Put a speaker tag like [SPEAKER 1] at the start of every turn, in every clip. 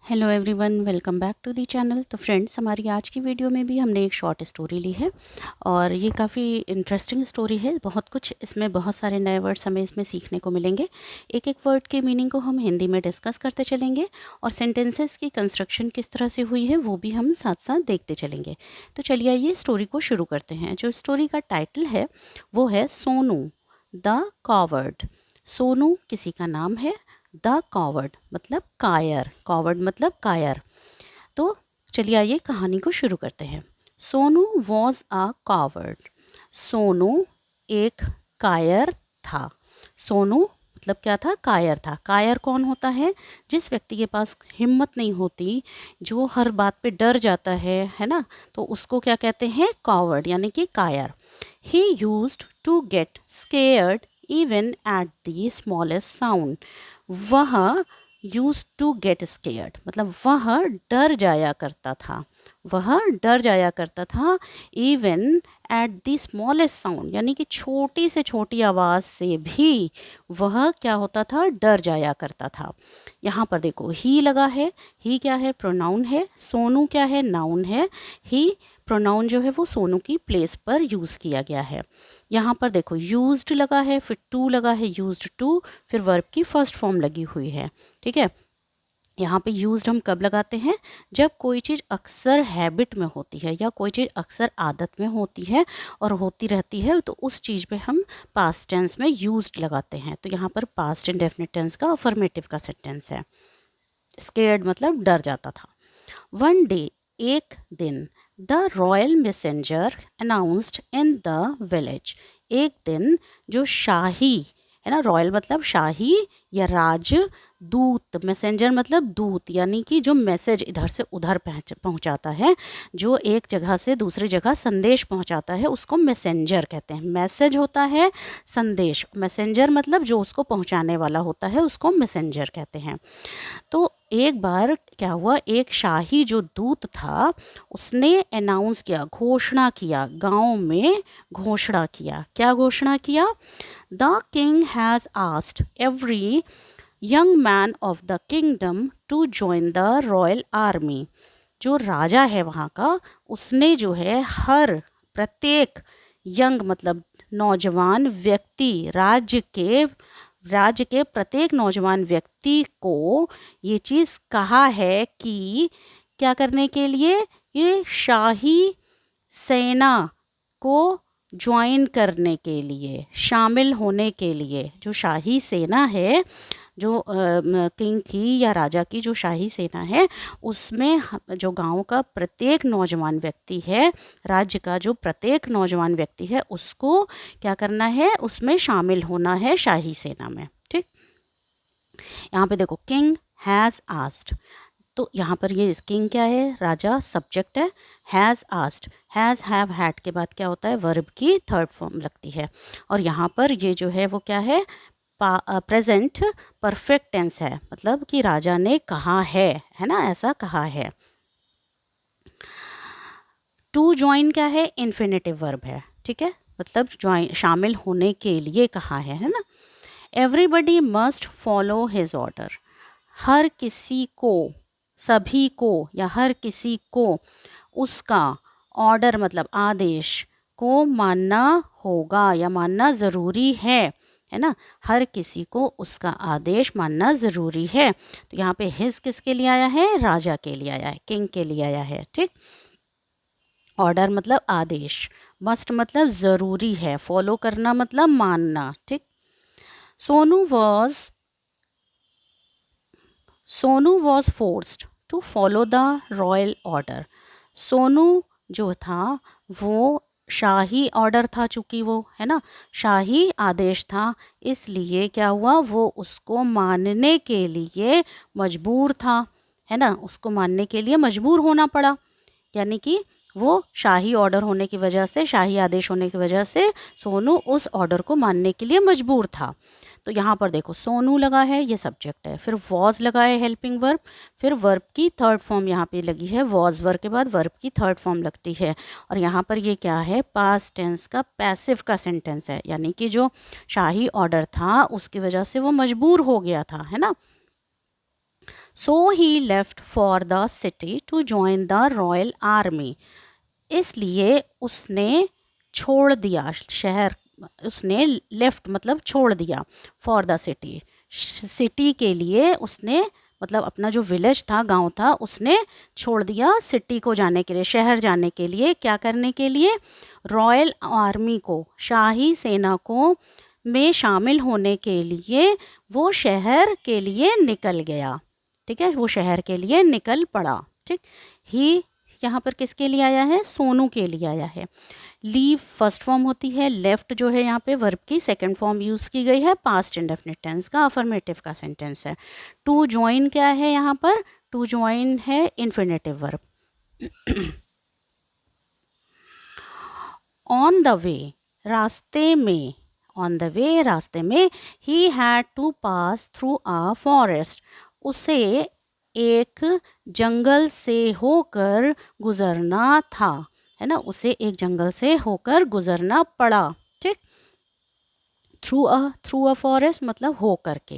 [SPEAKER 1] Hello everyone, welcome back to the channel. तो friends, हमारी आज की वीडियो में भी हमने एक शॉर्ट स्टोरी ली है और ये काफ़ी इंटरेस्टिंग स्टोरी है। बहुत कुछ इसमें, बहुत सारे नए वर्ड्स हमें इसमें सीखने को मिलेंगे। एक एक वर्ड के मीनिंग को हम हिंदी में डिस्कस करते चलेंगे और सेंटेंसेस की कंस्ट्रक्शन किस तरह से हुई है वो भी हम साथ साथ देखते चलेंगे। तो चलिए आइए स्टोरी को शुरू करते हैं। जो स्टोरी का टाइटल है वो है सोनू द कॉवर्ड। सोनू किसी का नाम है, द कॉवर्ड मतलब कायर, कॉवर्ड मतलब कायर। तो चलिए आइए कहानी को शुरू करते हैं। Sonu was a coward. Sonu एक कायर था। सोनू मतलब क्या था? कायर था। कायर कौन होता है? जिस व्यक्ति के पास हिम्मत नहीं होती, जो हर बात पे डर जाता है ना, तो उसको क्या कहते हैं? कॉवर्ड यानी कि कायर। He used to get scared even at the smallest sound. वह यूज टू गेट स्केयर्ड मतलब वह डर जाया करता था। वह डर जाया करता था even at the smallest sound यानी कि छोटी से छोटी आवाज़ से भी वह क्या होता था? डर जाया करता था। यहाँ पर देखो ही लगा है। ही क्या है? प्रोनाउन है। सोनू क्या है? नाउन है। ही प्रोनाउन जो है वो सोनू की प्लेस पर यूज़ किया गया है। यहाँ पर देखो यूज्ड लगा है, फिर टू लगा है, यूज्ड टू, फिर वर्ब की फर्स्ट फॉर्म लगी हुई है। ठीक है। यहाँ पे यूज्ड हम कब लगाते हैं? जब कोई चीज़ अक्सर हैबिट में होती है या कोई चीज़ अक्सर आदत में होती है और होती रहती है, तो उस चीज़ पे हम पास्ट टेंस में यूज्ड लगाते हैं। तो यहाँ पर पास्ट इंडेफिनिट टेंस का अफर्मेटिव का सेंटेंस है। स्केर्ड मतलब डर जाता था। वन डे एक दिन, the royal messenger announced in the village. एक दिन जो शाही है ना, रॉयल मतलब शाही या राज, दूत मैसेंजर मतलब दूत यानी कि जो मैसेज इधर से उधर पहुंचाता है, जो एक जगह से दूसरी जगह संदेश पहुंचाता है, उसको मैसेंजर कहते हैं। मैसेज होता है संदेश, मैसेंजर मतलब जो उसको पहुंचाने वाला होता है उसको मैसेंजर कहते हैं। तो एक बार क्या हुआ, एक शाही जो दूत था उसने अनाउंस किया, घोषणा किया, गांव में घोषणा किया। क्या घोषणा किया? The king has asked every young man of the kingdom to join the royal army. जो राजा है वहाँ का, उसने जो है हर प्रत्येक यंग मतलब नौजवान व्यक्ति, राज्य के प्रत्येक नौजवान व्यक्ति को ये चीज़ कहा है कि क्या करने के लिए? ये शाही सेना को ज्वाइन करने के लिए, शामिल होने के लिए। जो शाही सेना है, जो किंग की या राजा की जो शाही सेना है, उसमें जो गांव का प्रत्येक नौजवान व्यक्ति है, राज्य का जो प्रत्येक नौजवान व्यक्ति है, उसको क्या करना है? उसमें शामिल होना है शाही सेना में। ठीक। यहाँ पे देखो किंग हैज़ आस्क्ड, तो यहाँ पर ये किंग क्या है? राजा, सब्जेक्ट है। Has asked, has have had के बाद क्या होता है? वर्ब की थर्ड फॉर्म लगती है। और यहाँ पर ये जो है वो क्या है? प्रेजेंट परफेक्ट टेंस है, मतलब कि राजा ने कहा है ना, ऐसा कहा है। टू ज्वाइन क्या है? इन्फिनेटिव वर्ब है। ठीक है, मतलब ज्वाइन शामिल होने के लिए कहा है ना। Everybody must follow his order. हर किसी को, सभी को या हर किसी को उसका ऑर्डर मतलब आदेश को मानना होगा या मानना ज़रूरी है ना। हर किसी को उसका आदेश मानना ज़रूरी है। तो यहाँ पे हिज किसके लिए आया है? राजा के लिए आया है, किंग के लिए आया है। ठीक। ऑर्डर मतलब आदेश, मस्ट मतलब ज़रूरी है, फॉलो करना मतलब मानना। ठीक। Sonu was Sonu was forced to follow the royal order. Sonu जो था वो शाही ऑर्डर था, चूंकि वो है ना शाही आदेश था, इसलिए क्या हुआ? वो उसको मानने के लिए मजबूर था, है ना। उसको मानने के लिए मजबूर होना पड़ा, यानी कि वो शाही ऑर्डर होने की वजह से, शाही आदेश होने की वजह से सोनू उस ऑर्डर को मानने के लिए मजबूर था। तो यहाँ पर देखो सोनू लगा है, ये सब्जेक्ट है, फिर वॉज लगा है हेल्पिंग वर्ब, फिर वर्ब की थर्ड फॉर्म यहाँ पे लगी है। वॉज वर्ब के बाद वर्ब की थर्ड फॉर्म लगती है। और यहाँ पर ये क्या है? पास्ट टेंस का पैसिव का सेंटेंस है, यानी कि जो शाही ऑर्डर था उसकी वजह से वो मजबूर हो गया था, है ना। So he left for the city to join the royal army. इसलिए उसने छोड़ दिया शहर, उसने लेफ्ट मतलब छोड़ दिया, फॉर द सिटी सिटी के लिए उसने, मतलब अपना जो विलेज था, गांव था, उसने छोड़ दिया सिटी को जाने के लिए, शहर जाने के लिए। क्या करने के लिए? रॉयल आर्मी को, शाही सेना को में शामिल होने के लिए वो शहर के लिए निकल गया। ठीक है, वो शहर के लिए निकल पड़ा। ठीक, ही यहाँ पर किसके लिए आया है? सोनू के लिए आया है। लीव फर्स्ट फॉर्म होती है, लेफ्ट जो है यहाँ पे वर्ब की सेकंड फॉर्म यूज़ की गई है, पास्ट इंडेफिनिट टेंस का, अफर्मेटिव का सेंटेंस है। टू ज्वाइन क्या है यहाँ पर? टू ज्वाइन है infinitive verb. On the way, रास्ते में, ऑन द वे रास्ते में, he had to pass through a forest, उसे एक जंगल से होकर गुजरना था, है ना, उसे एक जंगल से होकर गुजरना पड़ा। ठीक, थ्रू अ फॉरेस्ट मतलब हो करके,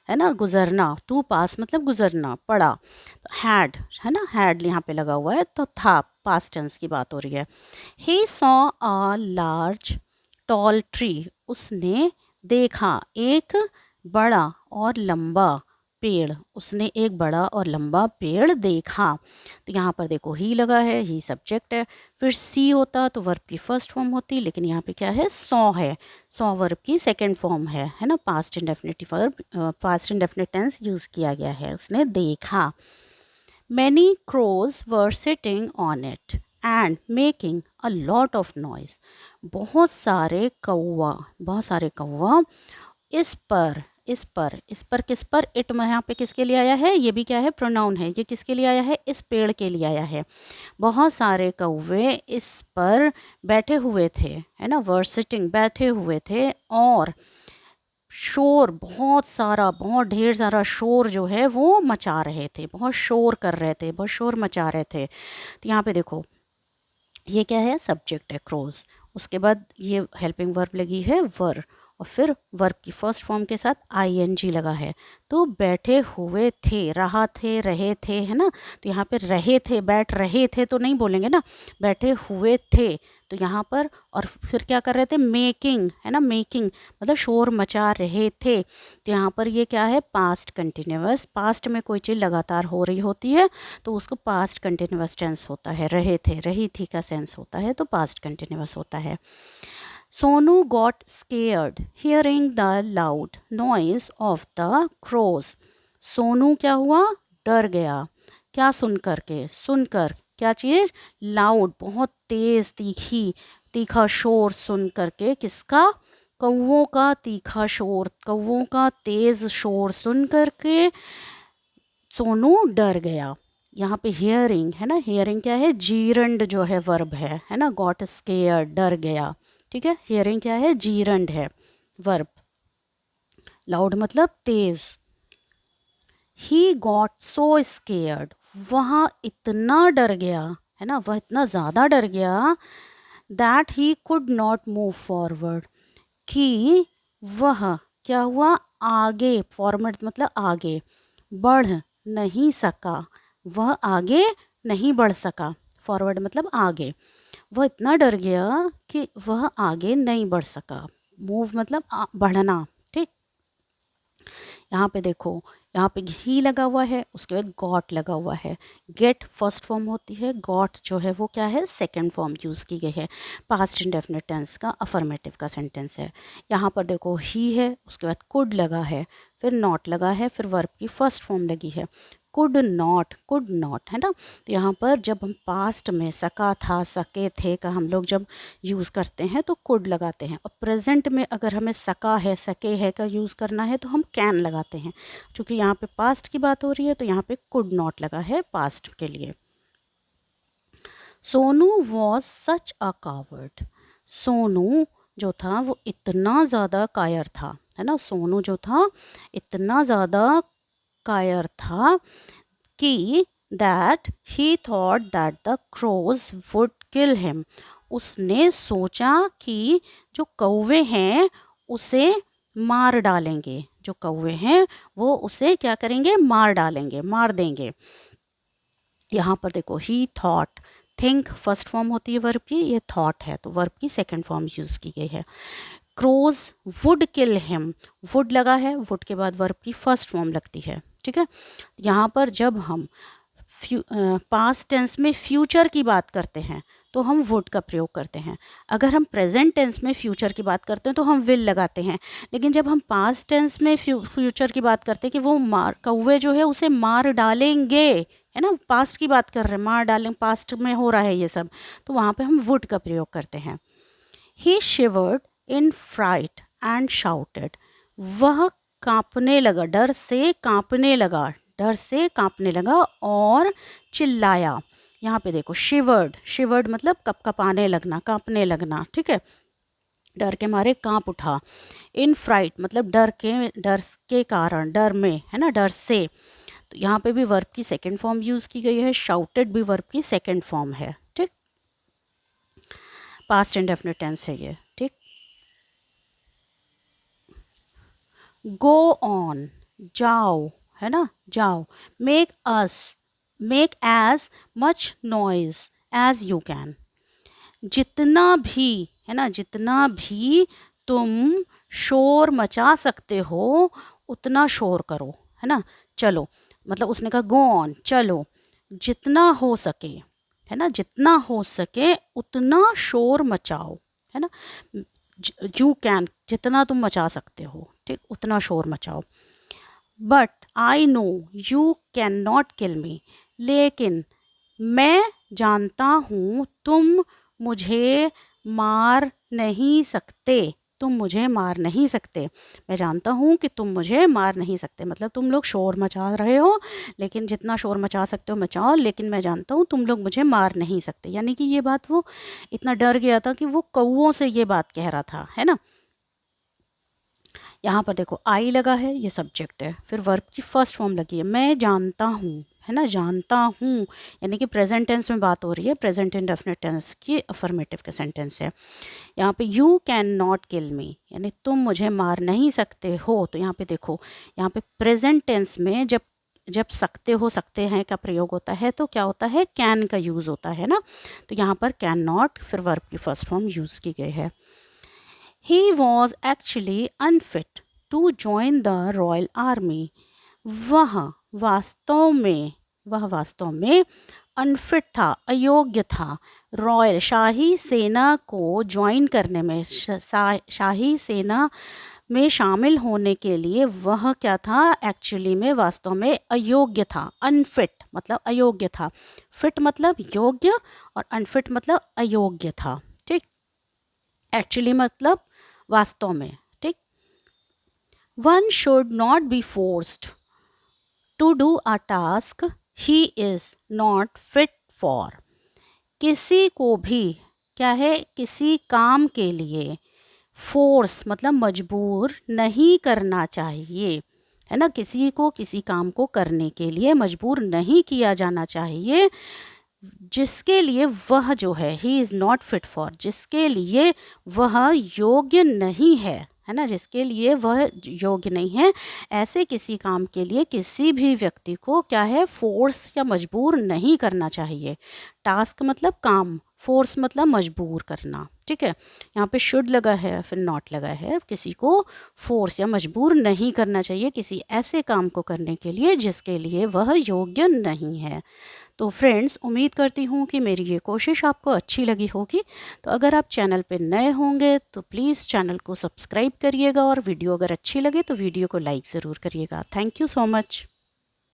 [SPEAKER 1] है ना, गुजरना, टू पास मतलब गुजरना, पड़ा। हैड है ना, हैड यहाँ पे लगा हुआ है तो था, पास्ट टेंस की बात हो रही है। He saw a large tall tree, उसने देखा एक बड़ा और लंबा पेड़, उसने एक बड़ा और लंबा पेड़ देखा। तो यहाँ पर देखो ही लगा है, ही सब्जेक्ट है, फिर सी होता तो वर्ब की फर्स्ट फॉर्म होती, लेकिन यहाँ पे क्या है? सॉ है, सॉ वर्ब की सेकंड फॉर्म है ना, past indefinite verb, past indefinite tense use किया गया है, उसने देखा। Many crows were sitting on it and making a lot of noise, बहुत सारे कौवा, बहुत सारे कौवा इस पर, इस पर, इस पर किस पर? इट यहाँ पे किसके लिए आया है? ये भी क्या है? प्रोनाउन है। ये किसके लिए आया है? इस पेड़ के लिए आया है। बहुत सारे कौवे इस पर बैठे हुए थे, है ना, वर सिटिंग, बैठे हुए थे, और शोर, बहुत सारा, बहुत ढेर सारा शोर जो है वो मचा रहे थे, बहुत शोर कर रहे थे, बहुत शोर मचा रहे थे। तो यहाँ पे देखो ये क्या है? सब्जेक्ट है, क्रोज, उसके बाद ये हेल्पिंग वर्ब लगी है वर, और फिर वर्ब की फर्स्ट फॉर्म के साथ आईएनजी लगा है। तो बैठे हुए थे, रहा थे, रहे थे, है ना। तो यहाँ पे रहे थे, बैठ रहे थे तो नहीं बोलेंगे ना, बैठे हुए थे। तो यहाँ पर, और फिर क्या कर रहे थे? मेकिंग, है ना, मेकिंग मतलब शोर मचा रहे थे। तो यहाँ पर ये क्या है? पास्ट कंटिन्यूअस, पास्ट में कोई चीज़ लगातार हो रही होती है तो उसको पास्ट कंटिन्यूअस टेंस होता है। रहे थे, रही थी का सेंस होता है तो पास्ट कंटिन्यूअस होता है। Sonu got scared hearing the loud noise of the crows, Sonu क्या हुआ? डर गया। क्या सुन कर के? सुनकर क्या चीज़? लाउड, बहुत तेज, तीखी, तीखा शोर सुन करके, किसका? कौवों का तीखा शोर, कौवों का तेज शोर सुन करके सोनू डर गया। यहाँ पे हियरिंग है ना, हियरिंग क्या है? जीरंड जो है वर्ब है ना, गॉट स्केयर, डर गया। ठीक है, हियरिंग क्या है? जीरंड है वर्ब, लाउड मतलब तेज। ही गॉट सो स्केयर्ड, वहाँ इतना डर गया, है ना, वह इतना ज़्यादा डर गया, that he could not move forward, कि वह क्या हुआ? आगे, फॉरवर्ड मतलब आगे, बढ़ नहीं सका, वह आगे नहीं बढ़ सका, फॉरवर्ड मतलब आगे। वह इतना डर गया कि वह आगे नहीं बढ़ सका, मूव मतलब बढ़ना। ठीक, यहाँ पे देखो, यहाँ पे ही लगा हुआ है, उसके बाद गॉट लगा हुआ है। गेट फर्स्ट फॉर्म होती है, गॉट जो है वो क्या है? सेकंड फॉर्म यूज़ की गई है, पास्ट इंडेफिनिट टेंस का, अफर्मेटिव का सेंटेंस है। यहाँ पर देखो ही है, उसके बाद कुड लगा है, फिर नॉट लगा है, फिर वर्ब की फर्स्ट फॉर्म लगी है, कुड नॉट, है ना। तो यहाँ पर जब हम पास्ट में सका था, सके थे का हम लोग जब यूज़ करते हैं तो कुड लगाते हैं, और प्रेजेंट में अगर हमें सका है, सके है का यूज़ करना है तो हम कैन लगाते हैं। क्योंकि यहाँ पे पास्ट की बात हो रही है तो यहाँ पे कुड नॉट लगा है पास्ट के लिए। Sonu was such a coward, Sonu जो था वो इतना ज़्यादा कायर था, है ना, सोनू जो था इतना ज़्यादा कायर था कि that he thought that the crows would kill him, उसने सोचा कि जो कौवे हैं उसे मार डालेंगे, जो कौवे हैं वो उसे क्या करेंगे, मार डालेंगे, मार देंगे। यहाँ पर देखो ही थॉट, थिंक फर्स्ट फॉर्म होती है वर्ब की, ये थॉट है तो वर्ब की सेकंड फॉर्म यूज़ की गई है। Crows would kill him, would लगा है, वुड के बाद वर्ब की फर्स्ट फॉर्म लगती है, ठीक है। यहाँ पर जब हम पास्ट टेंस में फ्यूचर की बात करते हैं तो हम वुड का प्रयोग करते हैं। अगर हम प्रेजेंट टेंस में फ्यूचर की बात करते हैं तो हम विल लगाते हैं। लेकिन जब हम पास्ट टेंस में फ्यूचर की बात करते हैं कि वो कौवे जो है उसे मार डालेंगे, है ना, पास्ट की बात कर रहे हैं, मार डालेंगे, पास्ट में हो रहा है ये सब, तो वहाँ पे हम वुड का प्रयोग करते हैं। He shivered in fright and shouted, वह कांपने लगा, डर से कांपने लगा, डर से कांपने लगा और चिल्लाया। यहाँ पे देखो शिवर्ड, शिवर्ड मतलब कपकपाने लगना, कांपने लगना, ठीक है, डर के मारे कांप उठा। इन फ्राइट मतलब डर के कारण, डर में, है ना, डर से, तो यहाँ पे भी वर्ब की सेकंड फॉर्म यूज़ की गई है। शाउटेड भी वर्ब की सेकंड फॉर्म है, ठीक, पास्ट इंडेफिनिट टेंस है ये, ठीक। गो ऑन, जाओ, है ना, जाओ। Make as much noise as you can, जितना भी, है ना, जितना भी तुम शोर मचा सकते हो उतना शोर करो, है ना, चलो, मतलब उसने कहा गो ऑन, चलो, जितना हो सके, है ना, जितना हो सके उतना शोर मचाओ, है ना, यू कैन, जितना तुम मचा सकते हो, ठीक, उतना शोर मचाओ। But I know you can not kill me, लेकिन मैं जानता हूँ तुम मुझे मार नहीं सकते, तुम मुझे मार नहीं सकते। मैं जानता हूँ कि तुम मुझे मार नहीं सकते, मतलब तुम लोग शोर मचा रहे हो, लेकिन जितना शोर मचा सकते हो मचाओ, लेकिन मैं जानता हूँ तुम लोग मुझे मार नहीं सकते। यानी कि ये बात, वो इतना डर गया था कि वो कौवों से ये बात कह रहा था, है ना। यहाँ पर देखो आई लगा है, ये सब्जेक्ट है, फिर वर्ब की फर्स्ट फॉर्म लगी है, मैं जानता हूँ, है ना, जानता हूँ, यानी कि प्रेजेंट टेंस में बात हो रही है, प्रेजेंट इंडेफिनिट टेंस की अफर्मेटिव का सेंटेंस है। यहाँ पे यू कैन नॉट किल मी, यानी तुम मुझे मार नहीं सकते हो, तो यहाँ पे देखो, यहाँ पे प्रेजेंट टेंस में जब जब सकते हो, सकते हैं का प्रयोग होता है तो क्या होता है, कैन का यूज़ होता है ना, तो यहाँ पर कैन नॉट, फिर वर्ब की फर्स्ट फॉर्म यूज़ की गई है। He was actually unfit to join the Royal Army. वह वास्तव में अनफिट था, अयोग्य था, रॉयल शाही सेना को ज्वाइन करने में, शाही सेना में शामिल होने के लिए वह क्या था, एक्चुअली में, वास्तव में अयोग्य था। अनफिट मतलब अयोग्य था, फिट मतलब योग्य और अनफिट मतलब अयोग्य था, ठीक। एक्चुअली मतलब वास्तव में, ठीक। One should not be forced to do a task he is not fit for, किसी को भी क्या है, किसी काम के लिए फोर्स मतलब मजबूर नहीं करना चाहिए, है ना, किसी को किसी काम को करने के लिए मजबूर नहीं किया जाना चाहिए, जिसके लिए वह जो है इज़ नॉट फिट फॉर, जिसके लिए वह योग्य नहीं है ना, जिसके लिए वह योग्य नहीं है, ऐसे किसी काम के लिए किसी भी व्यक्ति को क्या है, फोर्स या मजबूर नहीं करना चाहिए। टास्क मतलब काम, फोर्स मतलब मजबूर करना, ठीक है। यहाँ पे शुड लगा है, फिर नॉट लगा है, किसी को फोर्स या मजबूर नहीं करना चाहिए किसी ऐसे काम को करने के लिए जिसके लिए वह योग्य नहीं है। तो फ्रेंड्स, उम्मीद करती हूँ कि मेरी ये कोशिश आपको अच्छी लगी होगी। तो अगर आप चैनल पे नए होंगे तो प्लीज़ चैनल को सब्सक्राइब करिएगा, और वीडियो अगर अच्छी लगे तो वीडियो को लाइक ज़रूर करिएगा। Thank you so much.